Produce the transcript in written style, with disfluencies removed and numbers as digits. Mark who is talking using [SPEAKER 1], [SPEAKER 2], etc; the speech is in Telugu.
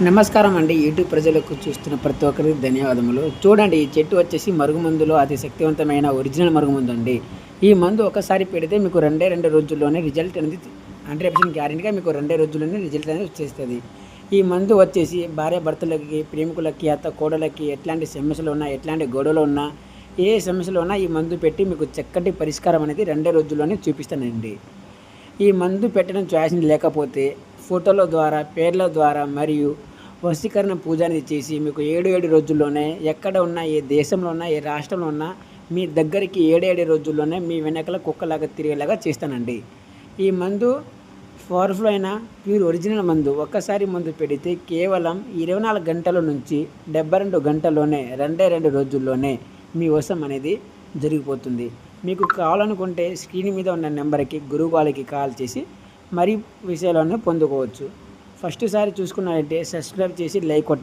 [SPEAKER 1] నమస్కారం అండి. యూట్యూబ్ ప్రజలకు చూస్తున్న ప్రతి ఒక్కరికి ధన్యవాదములు. చూడండి, ఈ చెట్టు వచ్చేసి మరుగుమందులో అతి శక్తివంతమైన ఒరిజినల్ మరుగుమందు అండి. ఈ మందు ఒకసారి పెడితే మీకు రెండే 2 రోజుల్లోనే రిజల్ట్ అనేది 100% గ్యారంటీగా మీకు రెండే రోజుల్లోనే రిజల్ట్ అనేది వచ్చేస్తది. ఈ మందు వచ్చేసి భార్యాభర్తలకి, ప్రేమికులకి, అత్త కోడళ్ళకి ఎట్లాంటి సమస్యలు ఉన్నా, ఎట్లాంటి గొడవలు ఉన్నా, ఏ సమస్యలు ఉన్నా ఈ మందు పెట్టి మీకు చక్కటి పరిష్కారం అనేది రెండే రోజుల్లోనే చూపిస్తానండి. ఈ మందు పెట్టడం చాయిస్ లేకపోతే ఫోటోల ద్వారా, పేర్ల ద్వారా మరియు వశీకరణ పూజ అనేది చేసి మీకు 7 రోజుల్లోనే ఎక్కడ ఉన్నా, ఏ దేశంలో ఉన్నా, ఏ రాష్ట్రంలో ఉన్నా మీ దగ్గరికి 7 రోజుల్లోనే మీ వెనకల కుక్కలాగా తిరిగేలాగా చేస్తానండి. ఈ మందు పవర్ఫుల్ అయిన ప్యూర్ ఒరిజినల్ మందు. ఒక్కసారి మందు పెడితే కేవలం 24 గంటల నుంచి 72 గంటల్లోనే రెండే 2 రోజుల్లోనే మీ వశం అనేది జరిగిపోతుంది. మీకు కావాలనుకుంటే స్క్రీన్ మీద ఉన్న నెంబర్కి గురువు వాళ్ళకి కాల్ చేసి మరీ విషయాలను పొందుకోవచ్చు. ఫస్ట్ సారి చూసుకున్నారంటే సబ్స్క్రైబ్ చేసి లైక్ కొట్టండి.